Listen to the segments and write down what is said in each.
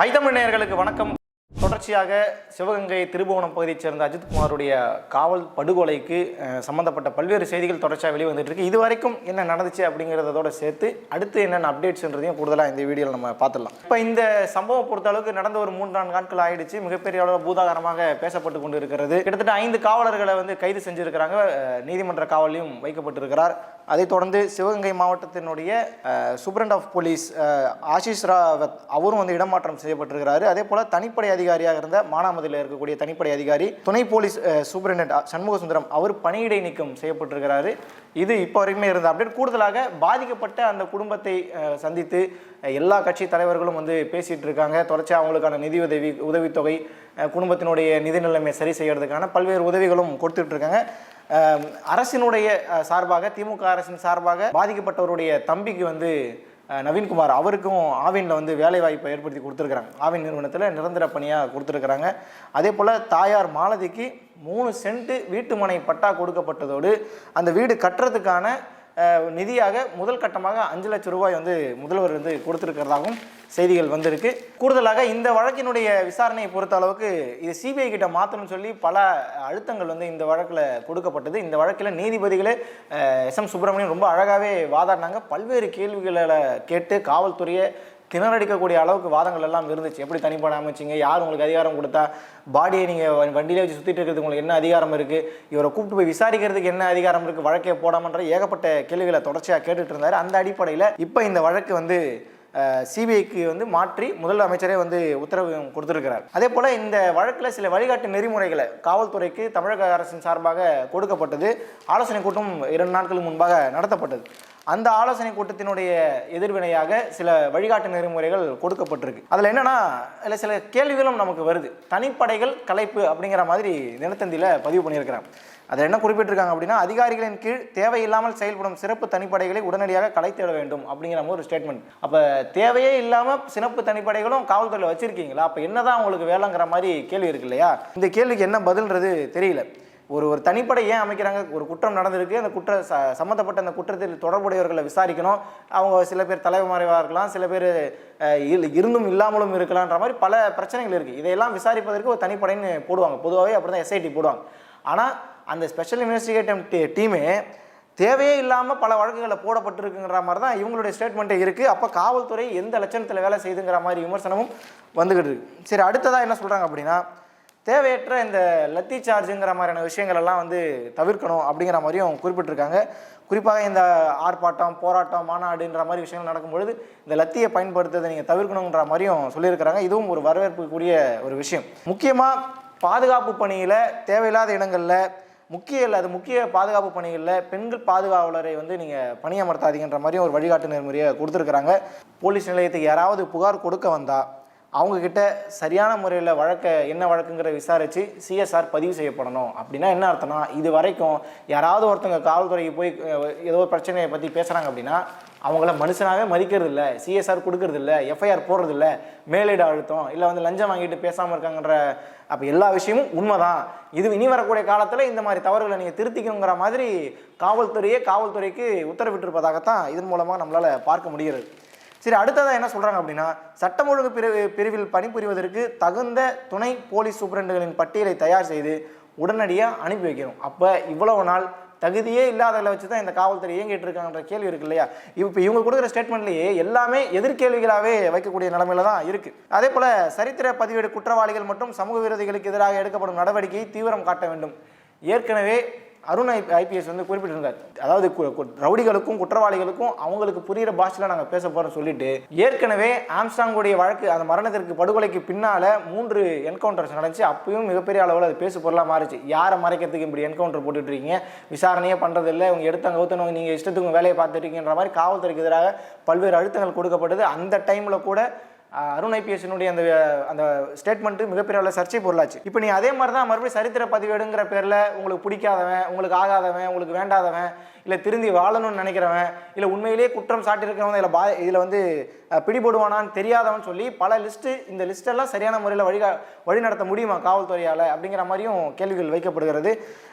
ஐதமிழ் நேயர்களுக்கு வணக்கம். தொடர்ச்சியாக சிவகங்கை திருபுவனம் பகுதியைச் சேர்ந்த அஜித்குமாருடைய காவல் படுகொலைக்கு சம்பந்தப்பட்ட பல்வேறு செய்திகள் தொடர்ச்சியாக வெளிவந்துட்டு இருக்கு. இது வரைக்கும் என்ன நடந்துச்சு அப்படிங்கிறதோட சேர்த்து அடுத்து என்னென்ன அப்டேட்ஸ்ன்றதையும் கூடுதலாக இந்த வீடியோவில் நம்ம பார்த்துடலாம். இப்போ இந்த சம்பவம் பொறுத்த அளவுக்கு நடந்த ஒரு 3-4 நாட்கள் ஆயிடுச்சு. மிகப்பெரிய அளவில் பூதாகரமாக பேசப்பட்டு கொண்டு இருக்கிறது. கிட்டத்தட்ட 5 காவலர்களை கைது செஞ்சிருக்கிறாங்க. நீதிமன்ற காவலையும் வைக்கப்பட்டிருக்கிறார். அதைத் தொடர்ந்து சிவகங்கை மாவட்டத்தினுடைய superintendent of police Ashish Rawat அவரும் இடமாற்றம் செய்யப்பட்டிருக்கிறாரு. அதே போல தனிப்படை அதிகாரியாக இருந்த மானாமதியில் இருக்கக்கூடிய தனிப்படை அதிகாரி துணை போலீஸ் சூப்பரண்ட் சண்முக சுந்தரம் அவர் பணியிடை நீக்கம் செய்யப்பட்டிருக்கிறாரு. இது இப்போ வரைக்குமே இருந்த அப்டேட். கூடுதலாக பாதிக்கப்பட்ட அந்த குடும்பத்தை சந்தித்து எல்லா கட்சி தலைவர்களும் பேசிட்டு இருக்காங்க. தொடர்ச்சியாக அவங்களுக்கான நிதி உதவித்தொகை, குடும்பத்தினுடைய நிதி நிலைமை சரி செய்யறதுக்கான பல்வேறு உதவிகளும் கொடுத்துட்டு இருக்காங்க. அரசினுடைய சார்பாக, திமுக அரசின் சார்பாக பாதிக்கப்பட்டவருடைய தம்பிக்கு நவீன்குமார் அவருக்கும் ஆவினில் வேலை வாய்ப்பை ஏற்படுத்தி கொடுத்துருக்குறாங்க. ஆவின் நிறுவனத்தில் நிரந்தர பணியாக கொடுத்துருக்குறாங்க. அதே போல் தாயார் மாலதிக்கு 3 சென்ட் வீட்டு மனை பட்டா கொடுக்கப்பட்டதோடு அந்த வீடு கட்டுறதுக்கான நிதியாக முதல் கட்டமாக 5 லட்சம் ரூபாய் முதல்வர் கொடுத்துருக்கிறதாகவும் செய்திகள் வந்திருக்கு. கூடுதலாக இந்த வழக்கினுடைய விசாரணையை பொறுத்த அளவுக்கு இது சிபிஐ கிட்ட மாற்றணும்னு சொல்லி பல அழுத்தங்கள் இந்த வழக்கில் கொடுக்கப்பட்டது. இந்த வழக்கில் நீதிபதிகளே SM சுப்பிரமணியன் ரொம்ப அழகாகவே வாதாடினாங்க. பல்வேறு கேள்விகளை கேட்டு காவல்துறையை திணறடிக்கக்கூடிய அளவுக்கு வாதங்கள் எல்லாம் இருந்துச்சு. எப்படி தனிப்படை அமைச்சிங்க, யார் உங்களுக்கு அதிகாரம் கொடுத்தா, பாடியை நீங்கள் வண்டியிலே வச்சு சுற்றிட்டு இருக்கிறது உங்களுக்கு என்ன அதிகாரம் இருக்குது, இவரை கூப்பிட்டு போய் விசாரிக்கிறதுக்கு என்ன அதிகாரம் இருக்குது, வழக்கே போடாமன்ற ஏகப்பட்ட கேள்விகளை தொடர்ச்சியாக கேட்டுட்டு இருந்தார். அந்த அடிப்படையில் இப்போ இந்த வழக்கு சிபிஐக்கு மாற்றி முதல் அமைச்சரே உத்தரவு கொடுத்துருக்கிறார். அதே போல் இந்த வழக்கில் சில வழிகாட்டு நெறிமுறைகளை காவல்துறைக்கு தமிழக அரசின் சார்பாக கொடுக்கப்பட்டது. ஆலோசனை கூட்டம் 2 நாட்களுக்கு முன்பாக நடத்தப்பட்டது. அந்த ஆலோசனை கூட்டத்தினுடைய எதிர்வினையாக சில வழிகாட்டு நெறிமுறைகள் கொடுக்கப்பட்டிருக்கு. அதில் என்னன்னா, இல்லை சில கேள்விகளும் நமக்கு வருது. தனிப்படைகள் கலைப்பு அப்படிங்கிற மாதிரி தினத்தந்தியில் பதிவு பண்ணியிருக்கிறாங்க. அதில் என்ன குறிப்பிட்டிருக்காங்க அப்படின்னா, அதிகாரிகளின் கீழ் தேவையில்லாமல் செயல்படும் சிறப்பு தனிப்படைகளை உடனடியாக கலைத்திட வேண்டும் அப்படிங்கிற ஒரு ஸ்டேட்மெண்ட். அப்போ தேவையே இல்லாமல் சிறப்பு தனிப்படைகளும் காவல்துறையில் வச்சிருக்கீங்களா, அப்போ என்னதான் உங்களுக்கு வேலைங்கிற மாதிரி கேள்வி இருக்கு இல்லையா? இந்த கேள்விக்கு என்ன பதில்ன்றது தெரியல. ஒரு தனிப்படை ஏன் அமைக்கிறாங்க? ஒரு குற்றம் நடந்திருக்கு, அந்த சம்மந்தப்பட்ட அந்த குற்றத்தில் தொடர்புடையவர்களை விசாரிக்கணும். அவங்க சில பேர் தலைமறைவாக இருக்கலாம், சில பேர் இருந்தும் இல்லாமலும் இருக்கலான்ற மாதிரி பல பிரச்சனைகள் இருக்குது. இதையெல்லாம் விசாரிப்பதற்கு ஒரு தனிப்படைன்னு போடுவாங்க. பொதுவாகவே அப்படி தான் SIT போடுவாங்க. ஆனால் அந்த ஸ்பெஷல் இன்வெஸ்டிகேட்டிவ் டீமே தேவையே இல்லாமல் பல வழக்குகளை போடப்பட்டிருக்குங்கிற மாதிரி தான் இவங்களுடைய ஸ்டேட்மெண்ட்டே இருக்குது. அப்போ காவல்துறை எந்த லட்சணத்தில் வேலை செய்துங்கிற மாதிரி விமர்சனமும் வந்துக்கிட்டு இருக்கு. சரி, அடுத்ததாக என்ன சொல்கிறாங்க அப்படின்னா, தேவையற்ற இந்த லத்தி சார்ஜுங்கிற மாதிரியான விஷயங்கள் எல்லாம் தவிர்க்கணும் அப்படிங்கிற மாதிரியும் குறிப்பிட்டிருக்காங்க. குறிப்பாக இந்த ஆர்ப்பாட்டம், போராட்டம், மாநாடுன்ற மாதிரி விஷயங்கள் நடக்கும்பொழுது இந்த லத்தியை பயன்படுத்துவதை நீங்கள் தவிர்க்கணுன்ற மாதிரியும் சொல்லியிருக்கிறாங்க. இதுவும் ஒரு வரவேற்புக்குரிய ஒரு விஷயம். முக்கியமாக பாதுகாப்பு பணியில் தேவையில்லாத இடங்களில் முக்கிய பாதுகாப்பு பணிகளில் பெண்கள் பாதுகாவலரை நீங்கள் பணியமர்த்தாதீங்கன்ற மாதிரியும் ஒரு வழிகாட்டு நெறிமுறையை கொடுத்துருக்குறாங்க. போலீஸ் நிலையத்துக்கு யாராவது புகார் கொடுக்க வந்தால் அவங்கக்கிட்ட சரியான முறையில் என்ன வழக்குங்கிற விசாரித்து CSR பதிவு செய்யப்படணும். அப்படின்னா என்ன அர்த்தம்னா, இது வரைக்கும் யாராவது ஒருத்தவங்க காவல்துறைக்கு போய் ஏதோ பிரச்சனையை பற்றி பேசுகிறாங்க அப்படின்னா அவங்கள மனுஷனாகவே மதிக்கிறது இல்லை, CSR கொடுக்கறது இல்லை, FIR போடுறது இல்லை, மேலிட அழுத்தம், இல்லை லஞ்சம் வாங்கிட்டு பேசாமல் இருக்காங்கன்ற. அப்போ எல்லா விஷயமும் உண்மைதான். இது இனி வரக்கூடிய காலத்தில் இந்த மாதிரி தவறுகளை நீங்கள் திருத்திக்கணுங்கிற மாதிரி காவல்துறைக்கு உத்தரவிட்டிருப்பதாகத்தான் இதன் மூலமாக நம்மளால் பார்க்க முடிகிறது. சரி, அடுத்ததாக என்ன சொல்கிறாங்க அப்படின்னா, சட்டம் ஒழுங்கு பிரிவில் பணிபுரிவதற்கு தகுந்த துணை போலீஸ் சூப்பரண்டுகளின் பட்டியலை தயார் செய்து உடனடியாக அனுப்பி வைக்கணும். அப்போ இவ்வளவு நாள் தகுதியே இல்லாதவர்களை வச்சு தான் இந்த காவல்துறை இயங்கிட்டு இருக்காங்கன்ற கேள்வி இருக்கு இல்லையா? இப்போ இவங்க கொடுக்குற ஸ்டேட்மெண்ட்லேயே எல்லாமே எதிர்கேள்விகளாகவே வைக்கக்கூடிய நிலைமையில தான் இருக்குது. அதே போல் சரித்திர பதிவேடு குற்றவாளிகள் மற்றும் சமூக விரோதிகளுக்கு எதிராக எடுக்கப்படும் நடவடிக்கையை தீவிரம் காட்ட வேண்டும். ஏற்கனவே அருண் IPS குறிப்பிட்டிருந்தார். அதாவது ரவுடிகளுக்கும் குற்றவாளிகளுக்கும் அவங்களுக்கு புரிகிற பாஷையில் நாங்கள் பேச போகிறோம் சொல்லிட்டு, ஏற்கனவே ஆம்ஸ்டாங்குடைய வழக்கு அந்த மரணத்திற்கு படுகொலைக்கு பின்னால் 3 என்கவுண்டர்ஸ் நடந்துச்சு. அப்பயும் மிகப்பெரிய அளவில் அது பேசு பொருளாக மாறிச்சு. யாரை மறைக்கிறதுக்கு இப்படி என்கவுண்டர் போட்டுட்டு இருக்கீங்க, விசாரணையே பண்ணுறதில்லை, இவங்க எடுத்தாங்க ஊற்றணும், நீங்கள் இஷ்டத்துக்கு வேலையை பார்த்துருக்கீங்கன்ற மாதிரி காவல்துறைக்கு எதிராக பல்வேறு அழுத்தங்கள் கொடுக்கப்பட்டது. அந்த டைமில் கூட அருண் IPS அந்த ஸ்டேட்மெண்ட்டு மிகப்பெரிய அளவில் சர்ச்சை பொருளாச்சு. இப்போ நீ அதே மாதிரி தான் மறுபடியும் சரித்திர பதிவேடுங்கிற பேரில் உங்களுக்கு பிடிக்காதவன், உங்களுக்கு ஆகாதவன், உங்களுக்கு வேண்டாதவன், இல்லை திருந்தி வாழணும்னு நினைக்கிறவன், இல்லை உண்மையிலேயே குற்றம் சாட்டியிருக்கிறவன் இதில் பிடிபடுவானான்னு தெரியாதவன் சொல்லி பல லிஸ்ட்டு, இந்த லிஸ்ட்டெல்லாம் சரியான முறையில் வழி நடத்த முடியுமா காவல்துறையால் அப்படிங்கிற மாதிரியும் கேள்விகள் வைக்கப்படுகிறது.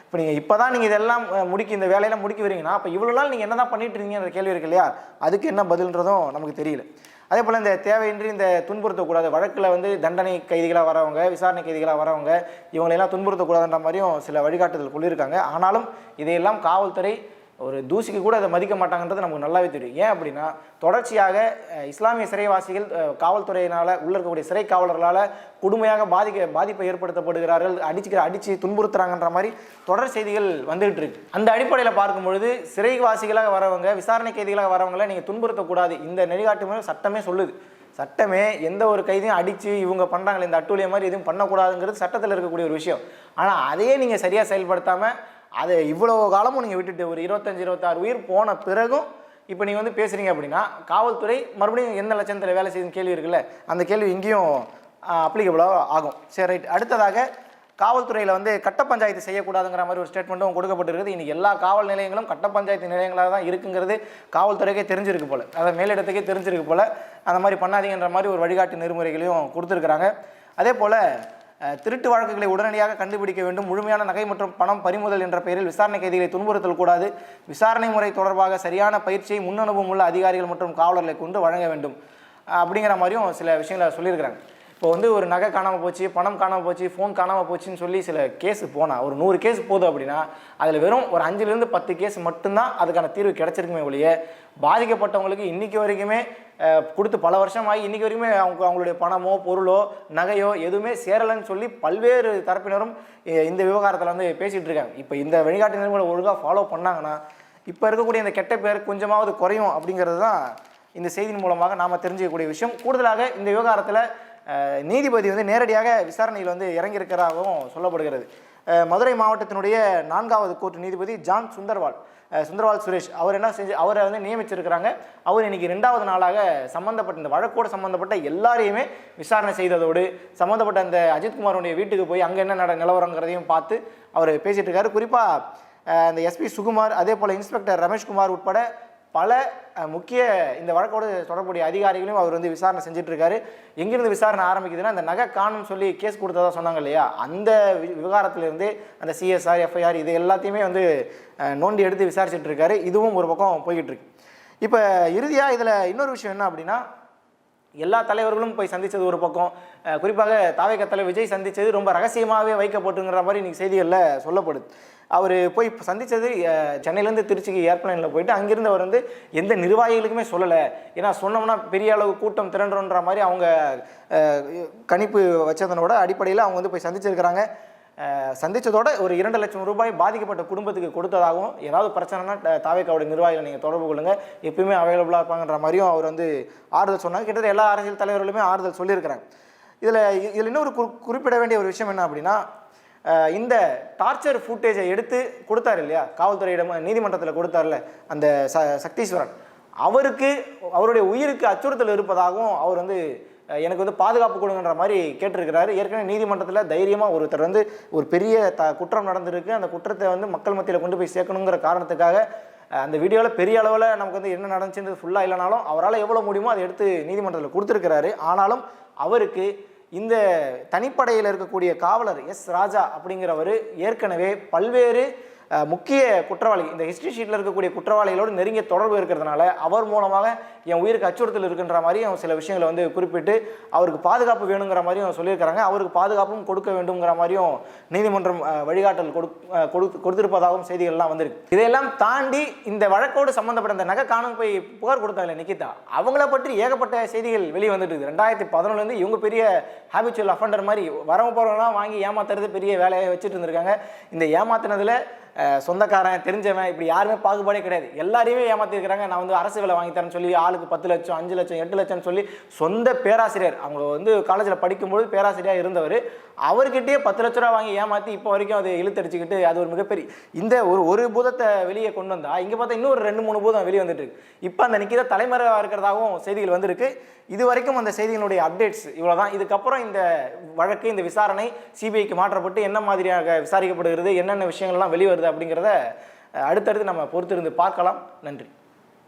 இப்போ நீங்கள் இதெல்லாம் இந்த வேலையெல்லாம் முடிக்க வரீங்கன்னா அப்போ இவ்வளோ நாள் நீங்கள் என்ன தான் பண்ணிட்டு இருக்கீங்கன்ற கேள்வி இருக்கு இல்லையா? அதுக்கு என்ன பதில்ன்றதும் நமக்கு தெரியல. அதே போல் இந்த தேவையின்றி இந்த துன்புறுத்தக்கூடாது, வழக்கில் வந்து தண்டனை கைதிகளாக வரவங்க, விசாரணை கைதிகளாக வரவங்க, இவங்களெல்லாம் துன்புறுத்தக்கூடாதுன்ற மாதிரியும் சில வழிகாட்டுதல் சொல்லியிருக்காங்க. ஆனாலும் இதையெல்லாம் காவல்துறை ஒரு தூசிக்கு கூட அதை மதிக்க மாட்டாங்கன்றது நமக்கு நல்லாவே தெரியும். ஏன் அப்படின்னா தொடர்ச்சியாக இஸ்லாமிய சிறைவாசிகள் காவல்துறையினால் உள்ள இருக்கக்கூடிய சிறை காவலர்களால் கொடுமையாக பாதிப்பை ஏற்படுத்தப்படுகிறார்கள், அடித்து துன்புறுத்துறாங்கன்ற மாதிரி தொடர் செய்திகள் வந்துகிட்டு இருக்கு. அந்த அடிப்படையில் பார்க்கும் பொழுது சிறைவாசிகளாக வரவங்க, விசாரணை கைதிகளாக வரவங்களை நீங்கள் துன்புறுத்தக்கூடாது, இந்த நெறிகாட்டு சட்டமே சொல்லுது. சட்டமே எந்த ஒரு கைதையும் அடித்து இவங்க பண்ணுறாங்களே இந்த அட்டூழியம் மாதிரி எதுவும் பண்ணக்கூடாதுங்கிறது சட்டத்தில் இருக்கக்கூடிய ஒரு விஷயம். ஆனால் அதையே நீங்கள் சரியாக செயல்படுத்தாமல் அதை இவ்வளோ காலமும் நீங்கள் விட்டுட்டு ஒரு 25-26 உயிர் போன பிறகும் இப்போ நீங்கள் வந்து பேசுகிறீங்க அப்படின்னா காவல்துறை மறுபடியும் எந்த லட்சத்தில் வேலை செய்யுதுன்னு கேள்வி இருக்குல்ல, அந்த கேள்வி இங்கேயும் அப்ளிகபிளாக ஆகும். சரி, ரைட். அடுத்ததாக காவல்துறையில் வந்து கட்ட பஞ்சாயத்து செய்யக்கூடாதுங்கிற மாதிரி ஒரு ஸ்டேட்மெண்ட்டும் கொடுக்கப்பட்டிருக்குது. இன்றைக்கி எல்லா காவல் நிலையங்களும் கட்ட பஞ்சாயத்து நிலையங்களாக தான் இருக்குங்கிறது காவல்துறைக்கே தெரிஞ்சிருக்கு போல், அதை மேலிடத்துக்கே தெரிஞ்சிருக்கு போல். அந்த மாதிரி பண்ணாதீங்கன்ற மாதிரி ஒரு வழிகாட்டு நெறிமுறைகளையும் கொடுத்துருக்குறாங்க. அதே போல் திருட்டு வழக்குகளை உடனடியாக கண்டுபிடிக்க வேண்டும், முழுமையான நகை மற்றும் பணம் பறிமுதல் என்ற பெயரில் விசாரணை கைதிகளை துன்புறுத்தல் கூடாது, விசாரணை முறை தொடர்பாக சரியான பயிற்சியை முன்னனுபவம் உள்ள அதிகாரிகள் மற்றும் காவலர்களை கொண்டு வழங்க வேண்டும் அப்படிங்கிற மாதிரியும் சில விஷயங்களை சொல்லியிருக்கிறாங்க. இப்போ வந்து ஒரு நகை காணாமல் போச்சு, பணம் காணாமல் போச்சு, ஃபோன் காணாமல் போச்சுன்னு சொல்லி சில கேஸு போனால் ஒரு 100 கேஸ் போகுது அப்படின்னா அதில் வெறும் ஒரு 5-10 கேஸ் மட்டும்தான் அதுக்கான தீர்வு கிடச்சிருக்குமே ஒழிய பாதிக்கப்பட்டவங்களுக்கு இன்றைக்கி வரைக்குமே கொடுத்து பல வருஷமாகி இன்றைக்கி வரைக்குமே அவங்களுடைய பணமோ பொருளோ நகையோ எதுவுமே சேரலைன்னு சொல்லி பல்வேறு தரப்பினரும் இந்த விவகாரத்தில் வந்து பேசிகிட்டு இருக்காங்க. இப்போ இந்த வழிகாட்டு நெறிமுறை ஒழுங்காக ஃபாலோ பண்ணாங்கன்னா இப்போ இருக்கக்கூடிய இந்த கெட்ட பேர் கொஞ்சமாவது குறையும் அப்படிங்கிறது தான் இந்த செய்தியின் மூலமாக நாம் தெரிஞ்சிக்கக்கூடிய விஷயம். கூடுதலாக இந்த விவகாரத்தில் நீதிபதி வந்து நேரடியாக விசாரணையில் வந்து இறங்கியிருக்கிறதாகவும் சொல்லப்படுகிறது. மதுரை மாவட்டத்தினுடைய 4வது கோர்ட் நீதிபதி ஜான் சுந்தர்வால் சுரேஷ் அவர் என்ன அவரை வந்து நியமிச்சிருக்கிறாங்க. அவர் இன்னைக்கு 2வது நாளாக சம்மந்தப்பட்ட இந்த வழக்கோடு சம்மந்தப்பட்ட எல்லாரையுமே விசாரணை செய்ததோடு சம்மந்தப்பட்ட அந்த அஜித்குமாருடைய வீட்டுக்கு போய் அங்கே என்ன நிலவரங்கிறதையும் பார்த்து அவர் பேசிகிட்டு இருக்காரு. குறிப்பாக அந்த எஸ்பி சுகுமார், அதே போல் இன்ஸ்பெக்டர் ரமேஷ்குமார் உட்பட பல முக்கிய இந்த வழக்கோடு தொடர்புடைய அதிகாரிகளையும் அவர் வந்து விசாரணை செஞ்சுட்டு இருக்காரு. எங்கிருந்து விசாரணை ஆரம்பிக்குதுன்னா அந்த நகை காணும்னு சொல்லி கேஸ் கொடுத்ததா சொன்னாங்க இல்லையா, அந்த விவகாரத்திலிருந்து அந்த சிஎஸ்ஆர் எஃப்ஐஆர் இது எல்லாத்தையுமே வந்து நோண்டி எடுத்து விசாரிச்சுட்டு இருக்காரு. இதுவும் ஒரு பக்கம் போய்கிட்டு இருக்கு. இப்போ இறுதியாக இதில் இன்னொரு விஷயம் என்ன அப்படின்னா, எல்லா தலைவர்களும் போய் சந்தித்தது ஒரு பக்கம், குறிப்பாக தாவேக தலைவர் விஜய் சந்தித்தது ரொம்ப ரகசியமாகவே வைக்கப்பட்டுங்கிற மாதிரி இன்றைக்கி செய்திகளில் சொல்லப்படுது. அவர் போய் சந்தித்தது சென்னையிலேருந்து திருச்சிக்கு ஏர்பிளைனில் போயிட்டு அங்கிருந்து அவர் வந்து எந்த நிர்வாகிகளுக்குமே சொல்லலை. ஏன்னா சொன்னோம்னா பெரிய அளவு கூட்டம் திரண்டுன்ற மாதிரி அவங்க கணிப்பு வச்சதனோட அடிப்படையில் அவங்க வந்து போய் சந்திச்சிருக்கிறாங்க. சந்தித்ததோட ஒரு 2 லட்சம் ரூபாய் பாதிக்கப்பட்ட குடும்பத்துக்கு கொடுத்ததாகவும், ஏதாவது பிரச்சனைனா தாவேக்காவோட நிர்வாகிகளை நீங்கள் தொடர்பு கொள்ளுங்கள், எப்பயுமே அவைலபிளாக இருப்பாங்கன்ற மாதிரியும் அவர் வந்து ஆறுதல் சொன்னாங்க. கிட்டத்தட்ட எல்லா அரசியல் தலைவர்களுமே ஆறுதல் சொல்லியிருக்கிறாங்க. இதில் இன்னொரு குறிப்பிட வேண்டிய ஒரு விஷயம் என்ன அப்படின்னா, இந்த டார்ச்சர் ஃபுட்டேஜை எடுத்து கொடுத்தார் இல்லையா, காவல்துறையிடம் நீதிமன்றத்தில் கொடுத்தார்ல அந்த சக்தீஸ்வரன், அவருடைய உயிருக்கு அச்சுறுத்தல் இருப்பதாகவும் அவர் வந்து எனக்கு வந்து பாதுகாப்பு கொடுங்கன்ற மாதிரி கேட்டிருக்கிறாரு. ஏற்கனவே நீதிமன்றத்தில் தைரியமாக ஒருத்தர் வந்து ஒரு பெரிய குற்றம் நடந்திருக்கு, அந்த குற்றத்தை வந்து மக்கள் மத்தியில் கொண்டு போய் சேர்க்கணுங்கிற காரணத்துக்காக அந்த வீடியோவில் பெரிய அளவில் நமக்கு வந்து என்ன நடந்துச்சுன்றது ஃபுல்லாக இல்லைனாலும் அவரால் எவ்வளோ முடியுமோ அதை எடுத்து நீதிமன்றத்தில் கொடுத்துருக்கிறாரு. ஆனாலும் அவருக்கு இந்த தனிப்படையில் இருக்கக்கூடிய காவலர் எஸ் ராஜா அப்படிங்கிறவர் ஏற்கனவே பல்வேறு முக்கிய குற்றவாளி, இந்த ஹிஸ்ட்ரி ஷீட்டில் இருக்கக்கூடிய குற்றவாளிகளோடு நெருங்கிய தொடர்பு இருக்கிறதுனால அவர் மூலமாக என் உயிருக்கு அச்சுறுத்தல் இருக்குன்ற மாதிரி அவங்க சில விஷயங்களை வந்து குறிப்பிட்டு அவருக்கு பாதுகாப்பு வேணுங்கிற மாதிரியும் சொல்லியிருக்கிறாங்க. அவருக்கு பாதுகாப்பும் கொடுக்க வேண்டுங்கிற மாதிரியும் நீதிமன்றம் வழிகாட்டல் கொடுத்திருப்பதாகவும் செய்திகள்லாம் வந்திருக்கு. இதையெல்லாம் தாண்டி இந்த வழக்கோடு சம்பந்தப்பட்ட இந்த நகை காணும் போய் புகார் கொடுத்தாங்களே நிக்கிதா, அவங்கள பற்றி ஏகப்பட்ட செய்திகள் வெளியே வந்துட்டு இருக்குது. 2011 இவங்க பெரிய ஹேபிச்சுவல் அஃபண்டர் மாதிரி வரவங்க போகிறவங்களாம் வாங்கி ஏமாத்துறது பெரிய வேலையை வச்சுட்டு இருந்திருக்காங்க. இந்த ஏமாத்தினதில் சொந்தக்காரன் தெரிஞ்சவன் இப்படி யாருமே பாகுபாடே கிடையாது, எல்லாரையுமே ஏமாத்திருக்கிறாங்க. நான் வந்து அரசு வேலை வாங்கி தரேன்னு சொல்லி ஆளுக்கு 10 லட்சம் 5 லட்சம் 8 லட்சம்னு சொல்லி சொந்த பேராசிரியர், அவங்க வந்து காலேஜில் படிக்கும்போது பேராசிரியராக இருந்தவர், அவர்கிட்டயே 10 லட்ச ரூபா வாங்கி ஏமாற்றி இப்போ வரைக்கும் அதை இழுத்தடிச்சுக்கிட்டு அது ஒரு மிகப்பெரிய இந்த ஒரு பூதத்தை வெளியே கொண்டு வந்தா இங்கே பார்த்தா இன்னொரு 2-3 பூதம் வெளியே வந்துட்டு இருக்கு. இப்போ அந்த நிக்கிதா தலைமறைவாக இருக்கிறதாகவும் செய்திகள் வந்திருக்கு. இது வரைக்கும் அந்த செய்திகளுடைய அப்டேட்ஸ் இவ்வளோதான். இதுக்கப்புறம் இந்த வழக்கு, இந்த விசாரணை சிபிஐக்கு மாற்றப்பட்டு என்ன மாதிரியாக விசாரிக்கப்படுகிறது, என்னென்ன விஷயங்கள்லாம் வெளிவருது அப்படிங்கிறத அடுத்தடுத்து நம்ம பொறுத்திருந்து பார்க்கலாம். நன்றி.